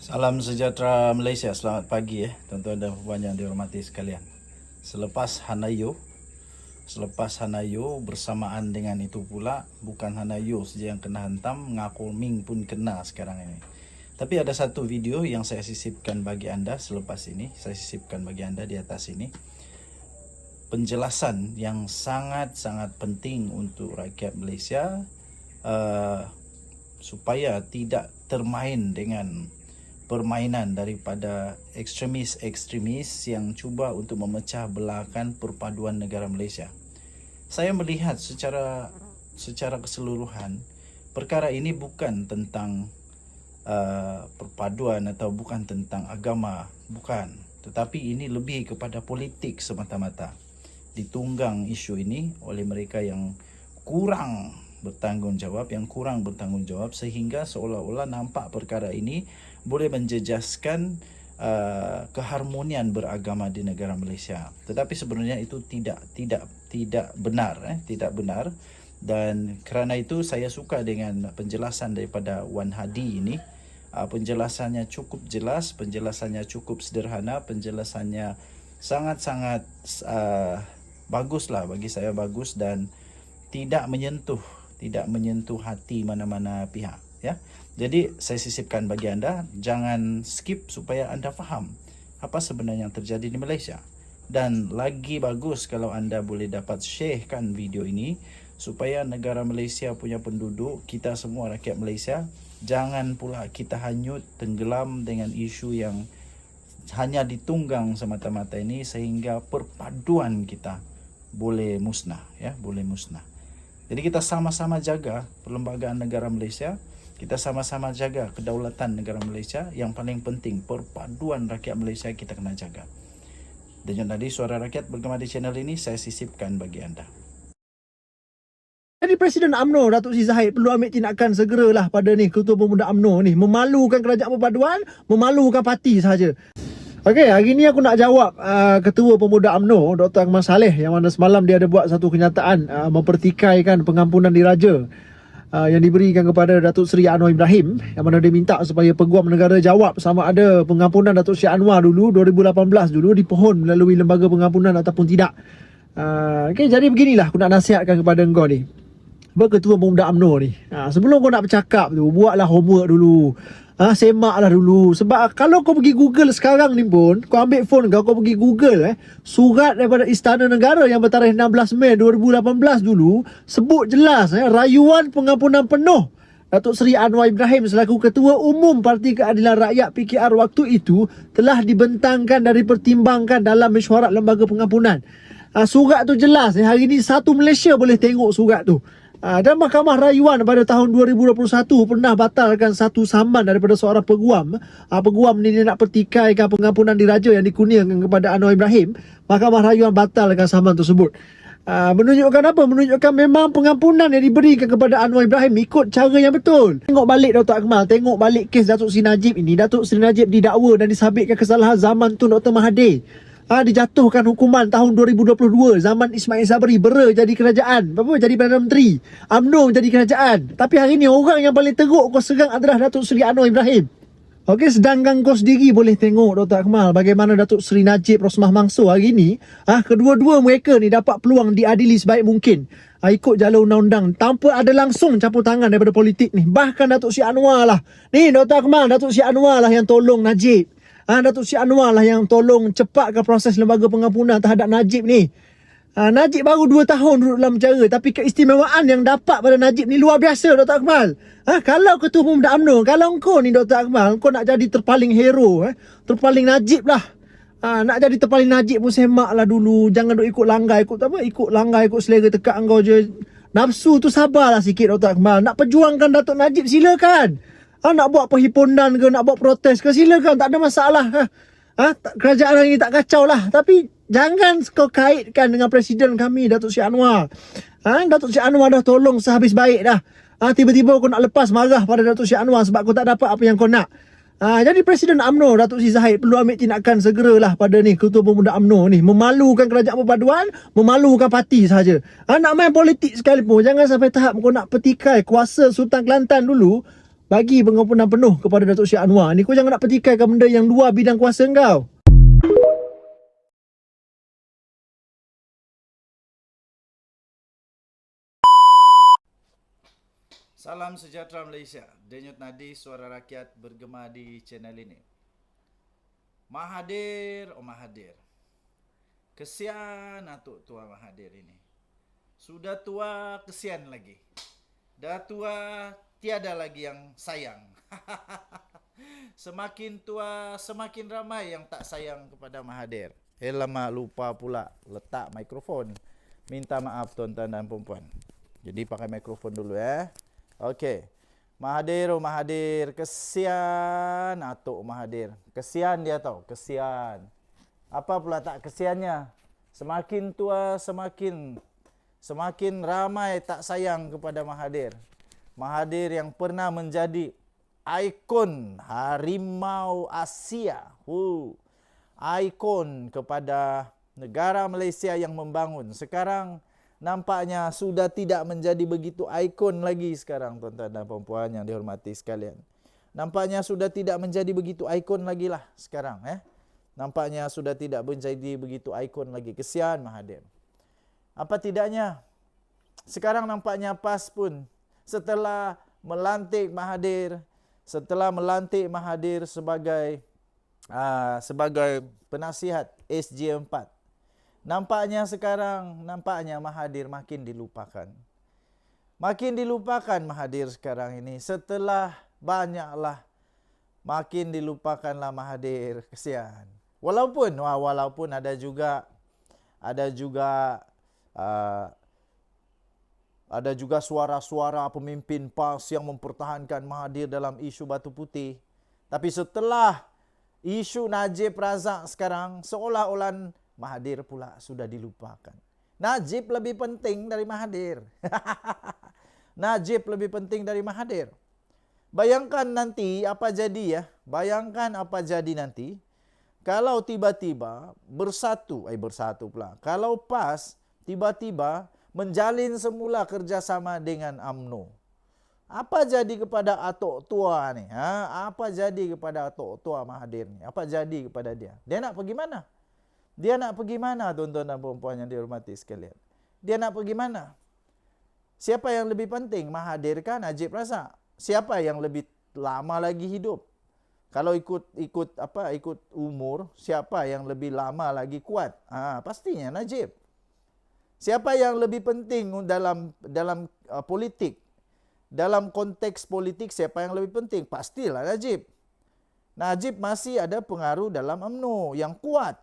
Salam sejahtera Malaysia, selamat pagi tuan-tuan dan puan yang dihormati sekalian. Selepas Hanayo bersamaan dengan itu pula, bukan Hanayo saja yang kena hantam, Ngakul Ming pun kena sekarang ini. Tapi ada satu video yang saya sisipkan bagi anda selepas ini, saya sisipkan bagi anda di atas ini. Penjelasan yang sangat-sangat penting untuk rakyat Malaysia supaya tidak termain dengan permainan daripada ekstremis-ekstremis yang cuba untuk memecah belahkan perpaduan negara Malaysia. Saya melihat secara keseluruhan, perkara ini bukan tentang perpaduan atau bukan tentang agama, bukan. Tetapi ini lebih kepada politik semata-mata. Ditunggang isu ini oleh mereka yang kurang bertanggungjawab sehingga seolah-olah nampak perkara ini boleh menjejaskan keharmonian beragama di negara Malaysia. Tetapi sebenarnya itu tidak benar, dan kerana itu saya suka dengan penjelasan daripada Wan Hadi ini. Penjelasannya cukup jelas, penjelasannya cukup sederhana, penjelasannya sangat-sangat baguslah, bagi saya bagus, dan tidak menyentuh hati mana-mana pihak, ya. Jadi saya sisipkan bagi anda, jangan skip supaya anda faham apa sebenarnya yang terjadi di Malaysia. Dan lagi bagus kalau anda boleh dapat sharekan video ini supaya negara Malaysia punya penduduk, kita semua rakyat Malaysia, jangan pula kita hanyut tenggelam dengan isu yang hanya ditunggang semata-mata ini sehingga perpaduan kita boleh musnah, ya, boleh musnah. Jadi kita sama-sama jaga perlembagaan negara Malaysia, kita sama-sama jaga kedaulatan negara Malaysia. Yang paling penting, perpaduan rakyat Malaysia kita kena jaga. Dan tadi Suara Rakyat bergema di channel ini saya sisipkan bagi anda. Jadi Presiden UMNO Datuk Seri Zahid perlu ambil tindakan segeralah pada ni Ketua Pemuda UMNO ni, memalukan Kerajaan Perpaduan, memalukan parti sahaja. Okey, hari ni aku nak jawab Ketua Pemuda UMNO Dr. Akmal Saleh, yang mana semalam dia ada buat satu kenyataan mempertikaikan pengampunan diraja yang diberikan kepada Datuk Seri Anwar Ibrahim, yang mana dia minta supaya Peguam Negara jawab sama ada pengampunan Datuk Seri Anwar dulu 2018 dulu dipohon melalui lembaga pengampunan ataupun tidak. Okey, jadi beginilah aku nak nasihatkan kepada engkau ni, Ketua Pemuda UMNO ni. Sebelum kau nak bercakap tu, buatlah homework dulu. Semaklah dulu. Sebab kalau kau pergi Google sekarang ni pun, kau ambil phone kau pergi Google surat daripada Istana Negara yang bertarikh 16 Mei 2018 dulu sebut jelas rayuan pengampunan penuh Datuk Seri Anwar Ibrahim selaku Ketua Umum Parti Keadilan Rakyat PKR waktu itu telah dibentangkan dan dipertimbangkan dalam mesyuarat lembaga pengampunan. Surat tu jelas. Hari ni satu Malaysia boleh tengok surat tu. Dan Mahkamah Rayuan pada tahun 2021 pernah batalkan satu saman daripada seorang peguam. Peguam ni dia nak pertikaikan pengampunan diraja yang dikurniakan kepada Anwar Ibrahim. Mahkamah Rayuan batalkan saman tersebut. Menunjukkan apa? Menunjukkan memang pengampunan yang diberikan kepada Anwar Ibrahim ikut cara yang betul. Tengok balik Dr. Akmal, tengok balik kes Datuk Seri Najib ini. Datuk Seri Najib didakwa dan disabitkan kesalahan zaman Tun Dr. Mahathir. Dijatuhkan hukuman tahun 2022 zaman Ismail Sabri Bera jadi kerajaan, jadi Perdana Menteri, UMNO menjadi kerajaan. Tapi hari ni orang yang paling teruk kau serang adalah Datuk Seri Anwar Ibrahim. Okey, sedangkan kau sendiri boleh tengok Dr. Akmal bagaimana Datuk Seri Najib Rosmah Mansur hari ni, kedua-dua mereka ni dapat peluang diadili sebaik mungkin ikut jalur undang-undang tanpa ada langsung campur tangan daripada politik ni. Bahkan Datuk Seri Anwar lah ni, Dr. Akmal, Datuk Seri Anwar lah yang tolong Najib. Datuk Seri Anwar lah yang tolong cepatkan proses lembaga pengampunan terhadap Najib ni. Najib baru 2 tahun duduk dalam penjara, tapi keistimewaan yang dapat pada Najib ni luar biasa, Dr. Akmal. Kalau Ketua Pemuda UMNO, kalau engkau ni Dr. Akmal, kau nak jadi terpaling hero, terpaling Najib lah. Nak jadi terpaling Najib pun semak lah dulu. Jangan duk ikut langgar, ikut selera tekak engkau je. Nafsu tu sabarlah sikit, Dr. Akmal. Nak perjuangkan Datuk Najib silakan. Nak buat perhimpunan ke, nak buat protes ke, silakan, tak ada masalah. Kerajaan hari ni tak kacau lah. Tapi jangan kau kaitkan dengan Presiden kami, Datuk Seri Anwar. Datuk Seri Anwar dah tolong sehabis baik dah. Tiba-tiba kau nak lepas marah pada Datuk Seri Anwar sebab kau tak dapat apa yang kau nak. Jadi Presiden UMNO Datuk Seri Zahid perlu ambil tindakan segeralah pada ni Ketua Pemuda UMNO ni, memalukan Kerajaan Perpaduan, memalukan parti sahaja. Nak main politik sekalipun, jangan sampai tahap kau nak petikai kuasa Sultan Kelantan dulu bagi pengampunan penuh kepada Datuk Syed Anwar ni. Kau jangan nak pertikaikan benda yang luar bidang kuasa kau. Salam sejahtera Malaysia. Denyut nadi suara rakyat bergema di channel ini. Mahathir, oh Mahathir. Kesian atuk tua Mahathir ini. Sudah tua, kesian lagi. Dah tua, tiada lagi yang sayang. Semakin tua, semakin ramai yang tak sayang kepada Mahathir. Lama lupa pula letak mikrofon. Minta maaf tuan-tuan dan puan-puan. Jadi pakai mikrofon dulu ya. Okey. Mahathir, oh Mahathir, kesian atuk Mahathir. Kesian dia tahu, kesian. Apa pula tak kesiannya? Semakin tua semakin ramai tak sayang kepada Mahathir. Mahathir yang pernah menjadi ikon harimau Asia. Ikon kepada negara Malaysia yang membangun. Sekarang nampaknya sudah tidak menjadi begitu ikon lagi sekarang, tuan-tuan dan puan-puan yang dihormati sekalian. Nampaknya sudah tidak menjadi begitu ikon lagi lah sekarang. Nampaknya sudah tidak menjadi begitu ikon lagi. Kesian Mahathir. Apa tidaknya, sekarang nampaknya PAS pun setelah melantik Mahathir sebagai penasihat SG4. Nampaknya Mahathir makin dilupakan. Makin dilupakan Mahathir sekarang ini. Setelah banyaklah, makin dilupakanlah Mahathir. Kesian. Walaupun ada juga suara-suara pemimpin PAS yang mempertahankan Mahathir dalam isu Batu Putih. Tapi setelah isu Najib Razak sekarang, seolah-olah Mahathir pula sudah dilupakan. Najib lebih penting dari Mahathir. Najib lebih penting dari Mahathir. Bayangkan nanti apa jadi ya. Bayangkan apa jadi nanti kalau tiba-tiba bersatu pula. Kalau PAS tiba-tiba menjalin semula kerjasama dengan UMNO. Apa jadi kepada atuk tua ni? Apa jadi kepada atuk tua Mahathir ni? Apa jadi kepada dia? Dia nak pergi mana? Dia nak pergi mana, tuan-tuan dan puan-puan yang dihormati sekalian? Dia nak pergi mana? Siapa yang lebih penting, Mahathir kah, Najib Razak? Siapa yang lebih lama lagi hidup? Kalau ikut umur, siapa yang lebih lama lagi kuat? Pastinya Najib. Siapa yang lebih penting dalam politik? Dalam konteks politik, siapa yang lebih penting? Pastilah Najib. Najib masih ada pengaruh dalam UMNO yang kuat.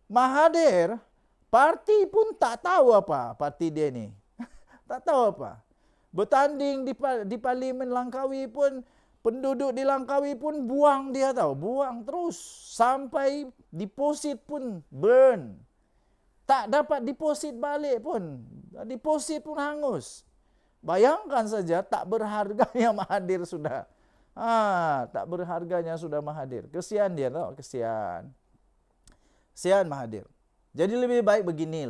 Mahathir, parti pun tak tahu apa parti dia ni. Tak tahu apa. Bertanding di Parlimen Langkawi pun, penduduk di Langkawi pun buang dia tahu. Buang terus. Sampai deposit pun burn. Tak dapat deposit balik pun. Deposit pun hangus. Bayangkan saja tak berharganya Mahathir sudah. Tak berharganya sudah Mahathir. Kesian dia tahu, kesian. Kesian Mahathir. Jadi lebih baik begini.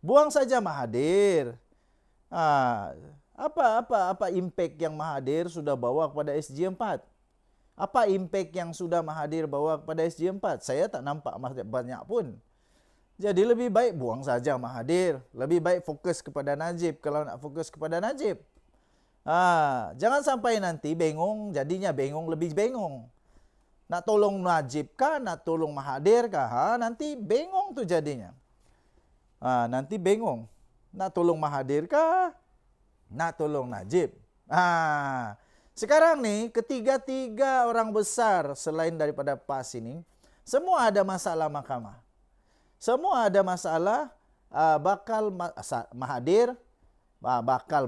Buang saja Mahathir. Apa impact yang Mahathir sudah bawa kepada SG4? Apa impact yang sudah Mahathir bawa kepada SG4? Saya tak nampak banyak pun. Jadi lebih baik buang saja Mahathir. Lebih baik fokus kepada Najib kalau nak fokus kepada Najib. Jangan sampai nanti bengong, jadinya lebih bengong. Nak tolong Najib kah, nak tolong Mahathir kah? Nanti bengong tu jadinya. Nanti bengong. Nak tolong Mahathir kah, nak tolong Najib? Sekarang ni ketiga-tiga orang besar selain daripada PAS ini, semua ada masalah mahkamah. Semua ada masalah Mahathir, bakal.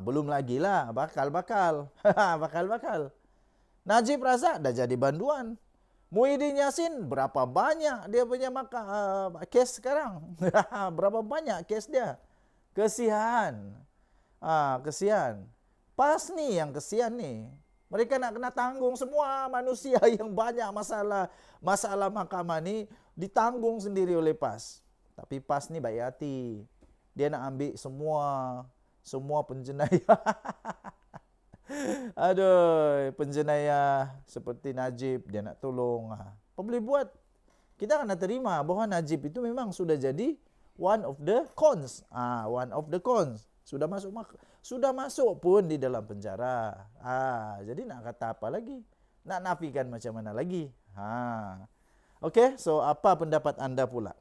Belum lagi lah, bakal. Bakal. Najib Razak dah jadi banduan. Muhyiddin Yassin berapa banyak dia punya kes sekarang? Berapa banyak kes dia? Kesian. Kesian. PAS ni yang kesian ni. Mereka nak kena tanggung semua manusia yang banyak masalah mahkamah ni ditanggung sendiri oleh PAS. Tapi PAS ni baik hati. Dia nak ambil semua penjenayah. Aduh, penjenayah seperti Najib dia nak tolong. Apa boleh buat? Kita kena terima bahawa Najib itu memang sudah jadi one of the cons. One of the cons. Sudah masuk pun di dalam penjara. Jadi nak kata apa lagi? Nak nafikan macam mana lagi? Okey, so apa pendapat anda pula?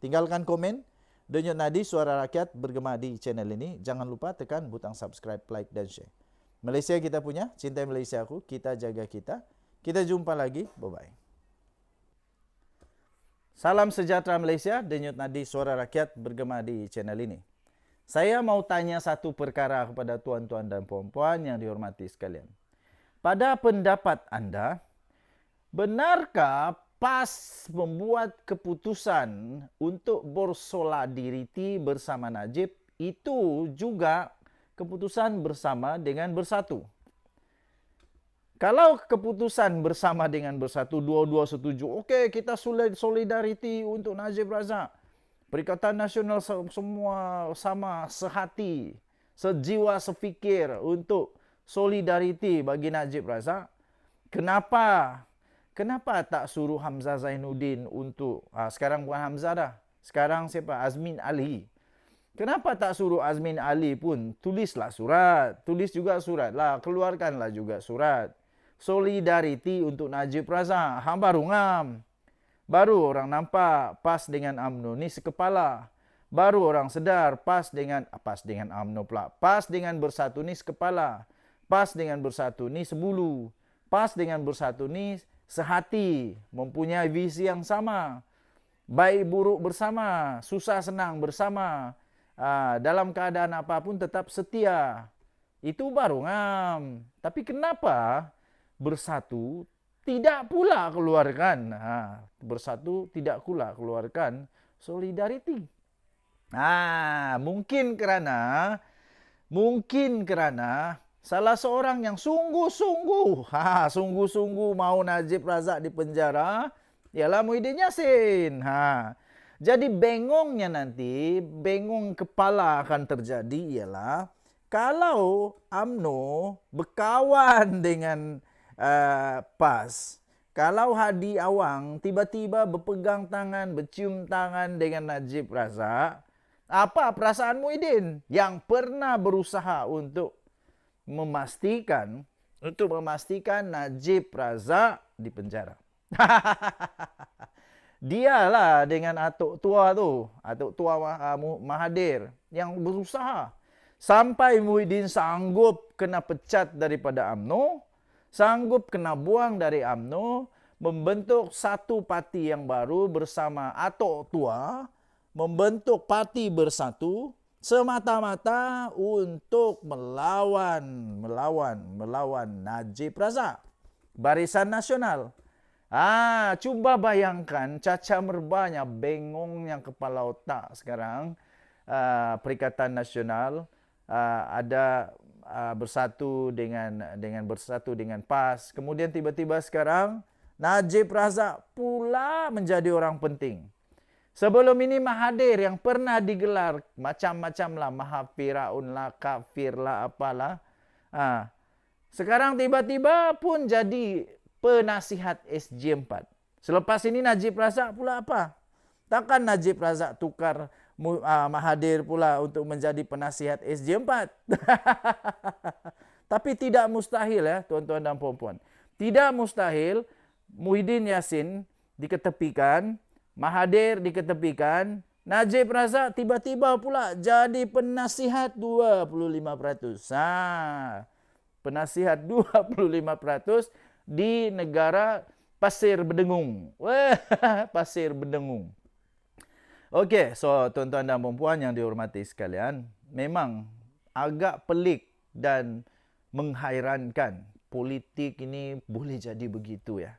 Tinggalkan komen. Denyut Nadi Suara Rakyat bergema di channel ini. Jangan lupa tekan butang subscribe, like dan share. Malaysia kita punya, cintai Malaysia aku, kita jaga kita. Kita jumpa lagi, bye-bye. Salam sejahtera Malaysia, Denyut Nadi Suara Rakyat bergema di channel ini. Saya mau tanya satu perkara kepada tuan-tuan dan puan-puan yang dihormati sekalian. Pada pendapat anda, benarkah PAS membuat keputusan untuk bersolidariti bersama Najib itu juga keputusan bersama dengan bersatu? Kalau keputusan bersama dengan bersatu, dua-dua setuju, okey kita solidariti untuk Najib Razak. Perikatan Nasional semua sama sehati, sejiwa sefikir untuk solidariti bagi Najib Razak. Kenapa tak suruh Hamzah Zainuddin untuk, sekarang bukan Hamzah dah, sekarang siapa? Azmin Ali. Kenapa tak suruh Azmin Ali pun tulislah surat, tulis juga surat lah, keluarkanlah juga surat. Solidariti untuk Najib Razak. Baru ngam. Baru orang nampak PAS dengan UMNO ni sekepala. Baru orang sedar PAS dengan UMNO pula. PAS dengan bersatu ni sekepala. PAS dengan bersatu ni sebulu. PAS dengan bersatu ni sehati, mempunyai visi yang sama. Baik buruk bersama, susah senang bersama. Dalam keadaan apapun tetap setia. Itu baru ngam. Tapi kenapa bersatu tidak pula keluarkan solidariti? Mungkin kerana salah seorang yang sungguh-sungguh mau Najib Razak di penjara ialah Muhyiddin Yassin. Jadi bengong kepala akan terjadi ialah kalau UMNO berkawan dengan PAS, kalau Hadi Awang tiba-tiba berpegang tangan, bercium tangan dengan Najib Razak, apa perasaan Muhyiddin yang pernah berusaha untuk memastikan Najib Razak di penjara? Dialah dengan Atuk Tua Mahathir yang berusaha sampai Muhyiddin sanggup kena pecat daripada UMNO, sanggup kena buang dari UMNO, membentuk satu parti yang baru bersama Atuk Tua, membentuk parti bersatu semata-mata untuk melawan Najib Razak, Barisan Nasional. Cuba bayangkan caca merbanya, bengongnya kepala otak sekarang. Perikatan Nasional ada bersatu dengan PAS. Kemudian tiba-tiba sekarang Najib Razak pula menjadi orang penting. Sebelum ini Mahathir yang pernah digelar macam-macam lah, Mahafiraun lah, kafir lah, apalah. Sekarang tiba-tiba pun jadi penasihat SG4. Selepas ini Najib Razak pula apa? Takkan Najib Razak tukar Mahathir pula untuk menjadi penasihat SG4? Tapi tidak mustahil ya tuan-tuan dan puan-puan. Tidak mustahil Muhyiddin Yassin diketepikan, Mahathir diketepikan, Najib Razak tiba-tiba pula jadi penasihat 25%. Penasihat 25% di negara Pasir Berdengung. Pasir Berdengung. Okey, so tuan-tuan dan puan-puan yang dihormati sekalian, memang agak pelik dan menghairankan. Politik ini boleh jadi begitu ya.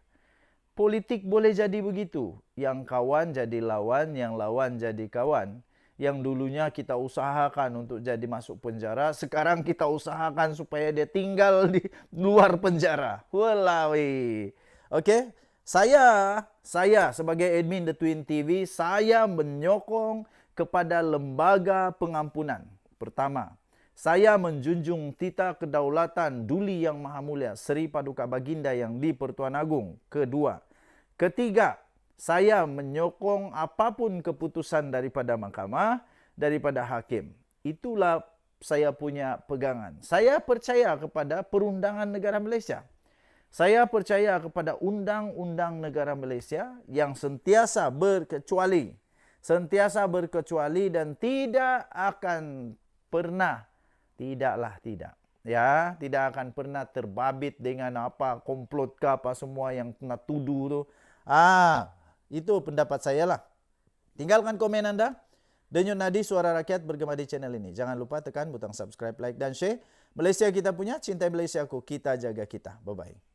Politik boleh jadi begitu. Yang kawan jadi lawan, yang lawan jadi kawan. Yang dulunya kita usahakan untuk jadi masuk penjara, sekarang kita usahakan supaya dia tinggal di luar penjara. Walawi. Okey, saya sebagai admin The Twin TV, saya menyokong kepada lembaga pengampunan. Pertama, Saya menjunjung tita kedaulatan Duli Yang Maha Mulia Seri Paduka Baginda yang di Pertuan Agong. Kedua. Ketiga, saya menyokong apapun keputusan daripada mahkamah, daripada hakim. Itulah saya punya pegangan. Saya percaya kepada perundangan negara Malaysia. Saya percaya kepada undang-undang negara Malaysia yang sentiasa berkecuali. Sentiasa berkecuali dan tidak akan pernah, tidak akan pernah terbabit dengan apa komplot ke apa semua yang nak tuduh tu. Itu pendapat saya lah. Tinggalkan komen anda. Denyut Nadi Suara Rakyat bergema di channel ini. Jangan lupa tekan butang subscribe, like dan share. Malaysia kita punya, cintai Malaysia aku, kita jaga kita. Bye-bye.